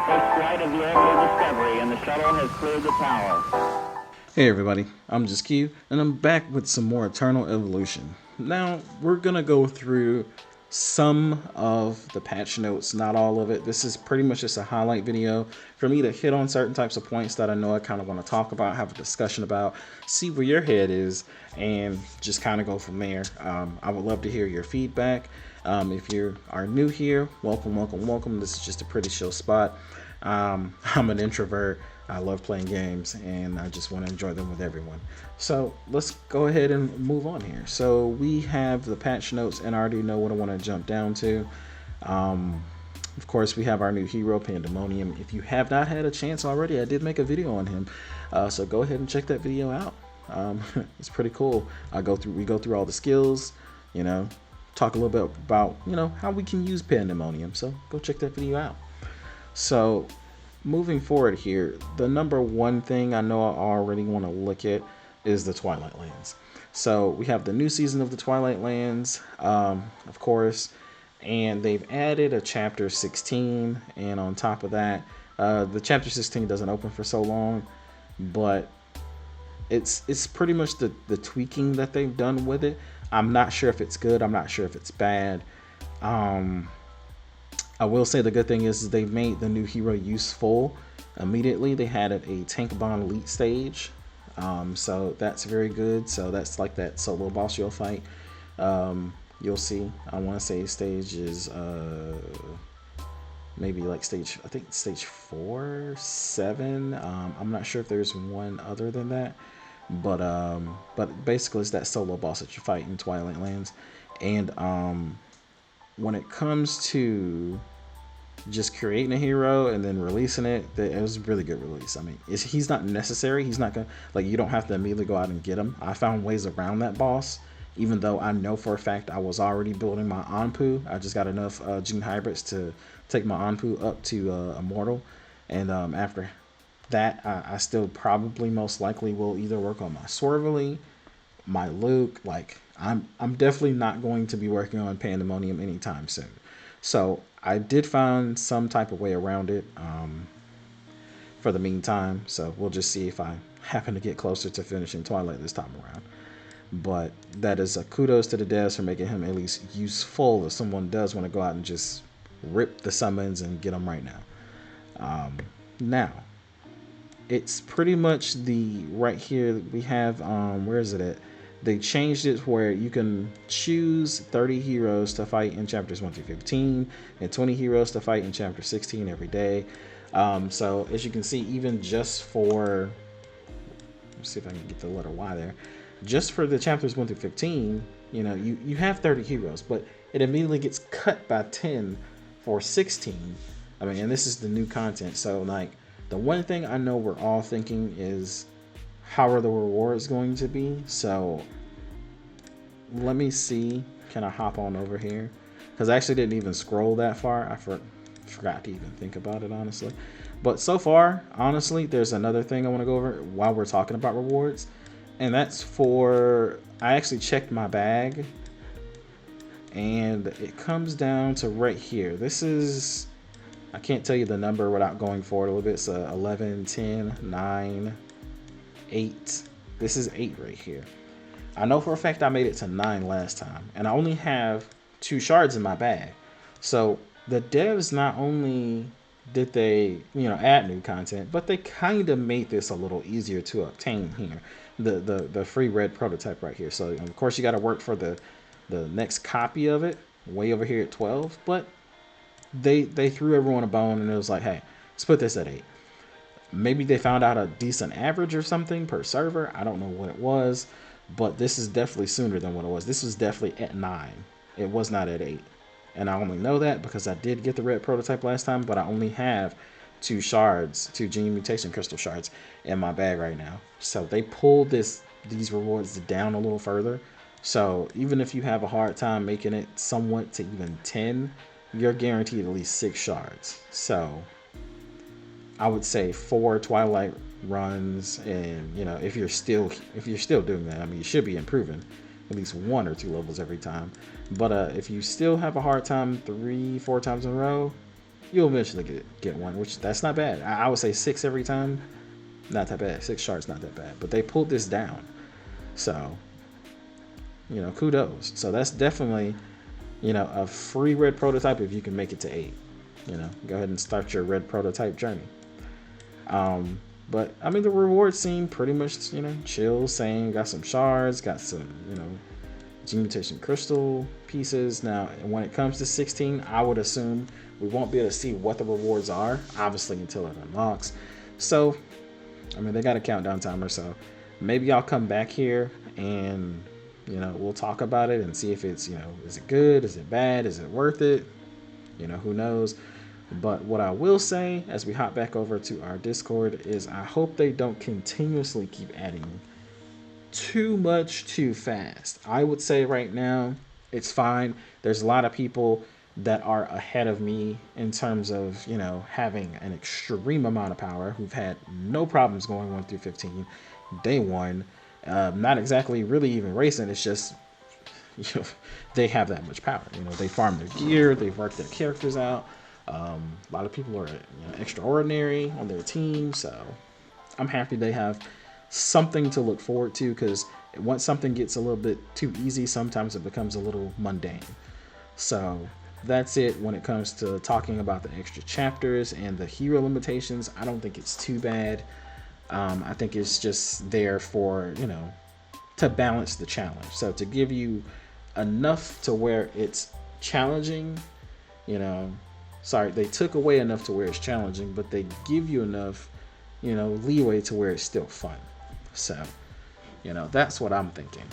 first flight of the orbital Discovery, and the shuttle has cleared the tower. Hey everybody, I'm Just Q, and I'm back with some more Eternal Evolution. Now, we're gonna go through some of the patch notes, not all of it. This is pretty much just a highlight video for me to hit on certain types of points that I know I kind of want to talk about, have a discussion about, see where your head is, and just kind of go from there. I would love to hear your feedback. If you are new here, welcome. This is just a pretty chill spot. I'm an introvert. I love playing games and I just want to enjoy them with everyone. So let's go ahead and move on here. So we have the patch notes and I already know what I want to jump down to. Of course, we have our new hero, Pandemonium. If you have not had a chance already, I did make a video on him. So go ahead and check that video out. It's pretty cool. We go through all the skills, talk a little bit about, how we can use Pandemonium. So go check that video out. So moving forward here, the number one thing I know I already want to look at is the Twilight Lands. So we have the new season of the Twilight Lands, of course, and they've added a chapter 16. And on top of that, the chapter 16 doesn't open for so long, but it's pretty much the tweaking that they've done with it. I'm not sure if it's good. I'm not sure if it's bad. I will say the good thing is they've made the new hero useful immediately. They had a Tank Bond Elite stage, so that's very good. So that's like that solo boss you'll fight. You'll see. I want to say stage is maybe like I think stage 4, 7. I'm not sure if there's one other than that, but basically it's that solo boss that you fight in Twilight Lands. And when it comes to just creating a hero and then releasing it, it was a really good release. I mean, he's not necessary. He's not gonna, you don't have to immediately go out and get him. I found ways around that boss, even though I know for a fact I was already building my Anpu. I just got enough gene hybrids to take my Anpu up to Immortal. And after that, I still probably most likely will either work on my Swervely, my Luke. I'm definitely not going to be working on Pandemonium anytime soon. So I did find some type of way around it for the meantime. So we'll just see if I happen to get closer to finishing Twilight this time around. But that is a kudos to the devs for making him at least useful if someone does want to go out and just rip the summons and get them right now. Now, it's pretty much right here we have, where is it at? They changed it where you can choose 30 heroes to fight in chapters 1 through 15 and 20 heroes to fight in chapter 16 every day. So as you can see, even just for, let's see if I can get the letter Y there, just for the chapters 1 through 15, you have 30 heroes, but it immediately gets cut by 10 for 16. I mean, and this is the new content. So the one thing I know we're all thinking is, how are the rewards going to be? So let me see. Can I hop on over here? Because I actually didn't even scroll that far. I forgot to even think about it, honestly. But so far, honestly, there's another thing I want to go over while we're talking about rewards. And that's I actually checked my bag. And it comes down to right here. This is, I can't tell you the number without going forward a little bit. So 11, 10, 9, 8. This is 8 right here. I know for a fact I made it to 9 last time, and I only have 2 shards in my bag. So the devs, not only did they add new content, but they kind of made this a little easier to obtain here. The free red prototype right here. So of course you got to work for the next copy of it way over here at 12, but they threw everyone a bone and it was like, hey, let's put this at 8. Maybe they found out a decent average or something per server. I don't know what it was, but this is definitely sooner than what it was. This was definitely at 9. It was not at 8. And I only know that because I did get the red prototype last time, but I only have 2 gene mutation crystal shards in my bag right now. So they pulled these rewards down a little further. So even if you have a hard time making it somewhat to even 10, you're guaranteed at least 6 shards. So I would say 4 Twilight runs, and if you're still doing that, I mean, you should be improving at least 1 or 2 levels every time. But if you still have a hard time 3-4 times in a row, you'll eventually get one, which that's not bad. I would say 6 every time, not that bad. 6 shards, not that bad. But they pulled this down, so kudos. So that's definitely a free red prototype if you can make it to 8. Go ahead and start your red prototype journey. But I mean, the rewards seem pretty much chill, same. Got some shards, got some gene mutation crystal pieces. Now when it comes to 16, I would assume we won't be able to see what the rewards are, obviously, until it unlocks. So I mean, they got a countdown timer, so maybe I'll come back here and we'll talk about it and see if it's is it good, is it bad, is it worth it, who knows. But what I will say as we hop back over to our Discord is I hope they don't continuously keep adding too much too fast. I would say right now it's fine. There's a lot of people that are ahead of me in terms of having an extreme amount of power, who've had no problems going 1 through 15 day one. Not exactly really even racing, it's just they have that much power. They farm their gear, they've worked their characters out. A lot of people are extraordinary on their team, so I'm happy they have something to look forward to, because once something gets a little bit too easy, sometimes it becomes a little mundane. So that's it when it comes to talking about the extra chapters and the hero limitations. I don't think it's too bad. I think it's just there for to balance the challenge, so to give you enough to where it's challenging. Sorry, they took away enough to where it's challenging, but they give you enough, leeway to where it's still fun. So, that's what I'm thinking.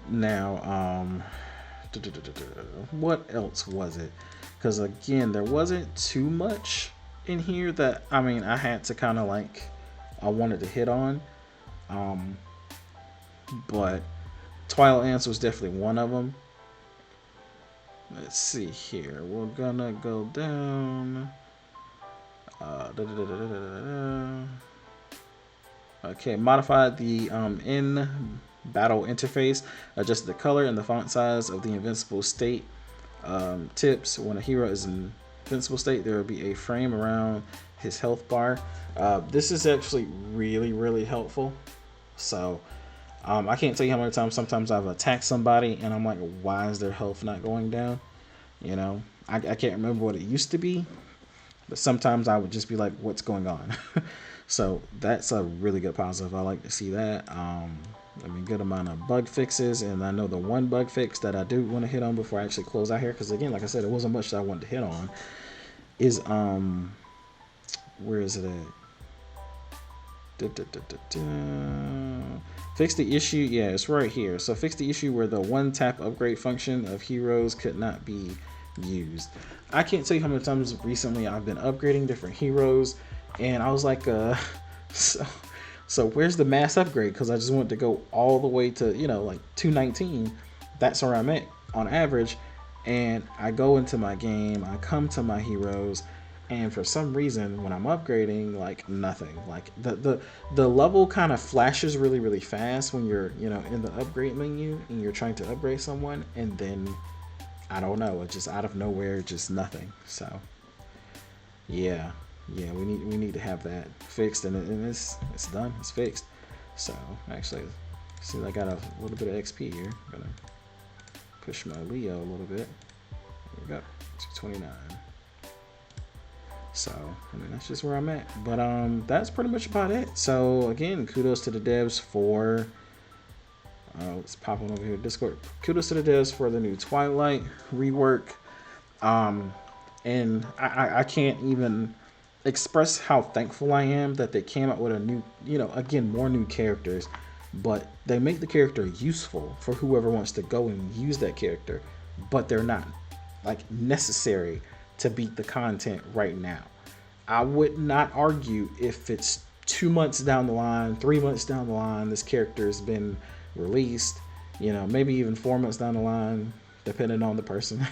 Now, what else was it? Because again, there wasn't too much in here that I had to kind of I wanted to hit on. But Twilight Ants was definitely one of them. Let's see here. We're gonna go down. Okay, modify the in battle interface. Adjust the color and the font size of the invincible state. Tips: when a hero is in invincible state, there will be a frame around his health bar. This is actually really, really helpful. So I can't tell you how many times sometimes I've attacked somebody and I'm like, why is their health not going down? I can't remember what it used to be, but sometimes I would just be like, what's going on? So that's a really good positive. I like to see that. Good amount of bug fixes, and I know the one bug fix that I do want to hit on before I actually close out here, because again, like I said, it wasn't much that I wanted to hit on, is where is it at? Fix the issue. Yeah, it's right here. So fix the issue where the one tap upgrade function of heroes could not be used. I can't tell you how many times recently I've been upgrading different heroes, and I was like, so where's the mass upgrade? Because I just wanted to go all the way to 219. That's where I'm at on average, and I go into my game, I come to my heroes, and for some reason when I'm upgrading, nothing. The level kind of flashes really, really fast when you're in the upgrade menu and you're trying to upgrade someone, and then I don't know, it's just out of nowhere, just nothing. So yeah, we need to have that fixed, and it's done, it's fixed. So actually, see, I got a little bit of XP here. I'm gonna push my Leo a little bit. There we go, 229. So that's just where I'm at. But that's pretty much about it. So again, kudos to the devs for let's pop on over here, Discord. Kudos to the devs for the new Twilight rework. And I can't even express how thankful I am that they came out with a new, again, more new characters, but they make the character useful for whoever wants to go and use that character, but they're not necessary to beat the content right now. I would not argue if it's 2 months down the line, 3 months down the line, this character has been released, maybe even 4 months down the line, depending on the person,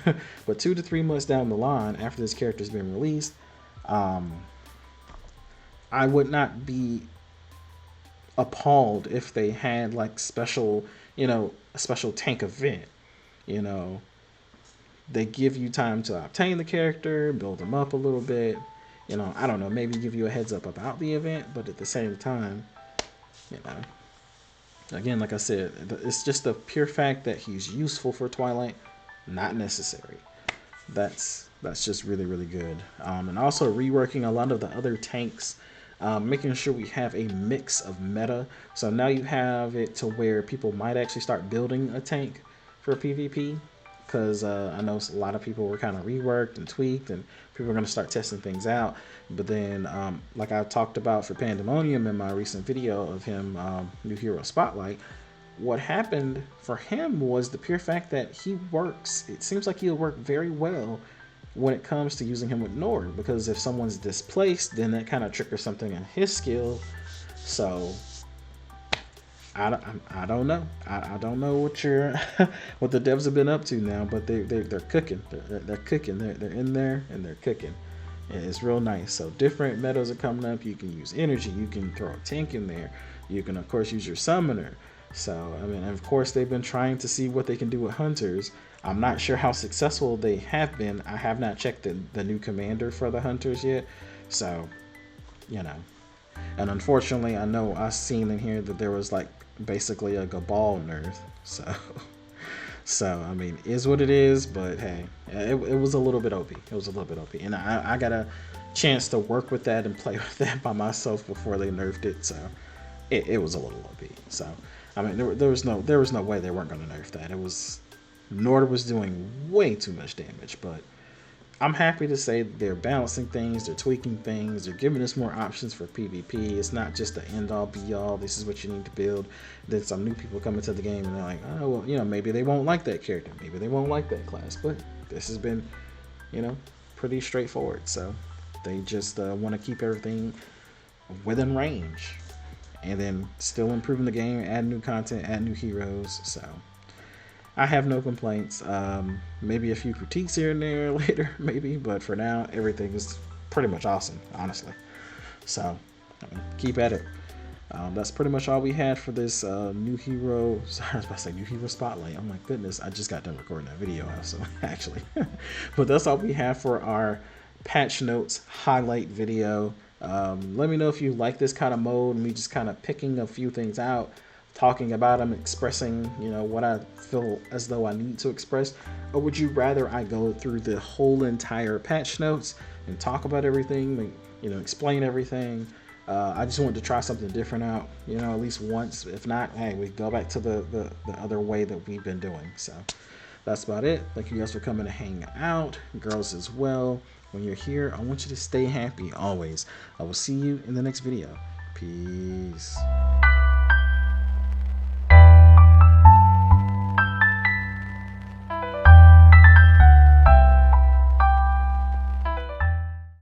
but 2 to 3 months down the line after this character's been released, I would not be appalled if they had special, a special tank event, they give you time to obtain the character, build them up a little bit. I don't know, maybe give you a heads up about the event, but at the same time, you know, again, like I said, it's just the pure fact that he's useful for Twilight, not necessary. That's just really, really good. And also reworking a lot of the other tanks, making sure we have a mix of meta. So now you have it to where people might actually start building a tank for PvP, because I know a lot of people were kind of reworked and tweaked, and people are going to start testing things out. But then, like I talked about for Pandemonium in my recent video of him, New Hero Spotlight, what happened for him was the pure fact that he works. It seems like he'll work very well when it comes to using him with Nord, because if someone's displaced, then that kind of triggers something in his skill. So I don't know. I don't know what what the devs have been up to now, but they're cooking. They're cooking. They're in there and they're cooking. And it's real nice. So different metas are coming up. You can use energy. You can throw a tank in there. You can of course use your summoner. So I mean, of course they've been trying to see what they can do with hunters. I'm not sure how successful they have been. I have not checked the new commander for the hunters yet. So, and unfortunately, I know I've seen in here that there was like basically a Gabal nerf. So I mean, is what it is. But hey, it was a little bit OP. It was a little bit OP, and I got a chance to work with that and play with that by myself before they nerfed it. So it was a little OP. So I mean, there was no way they weren't going to nerf that. It was Nord was doing way too much damage, but I'm happy to say they're balancing things, they're tweaking things, they're giving us more options for PvP. It's not just the end all be all, this is what you need to build. Then some new people come into the game and they're like, oh, well, maybe they won't like that character, maybe they won't like that class, but this has been, pretty straightforward. So they just want to keep everything within range, and then still improving the game, add new content, add new heroes. So I have no complaints. Maybe a few critiques here and there later, maybe, but for now, everything is pretty much awesome, honestly. So keep at it. That's pretty much all we had for this new hero. Sorry, I was about to say new hero spotlight. Oh my goodness, I just got done recording that video, so actually. But that's all we have for our patch notes highlight video. Let me know if you like this kind of mode, me just kind of picking a few things out, talking about them, expressing, what I feel as though I need to express, or would you rather I go through the whole entire patch notes and talk about everything, explain everything? I just wanted to try something different out, at least once. If not, hey, we go back to the other way that we've been doing. So that's about it. Thank you guys for coming to hang out, girls as well. When you're here, I want you to stay happy always. I will see you in the next video. Peace.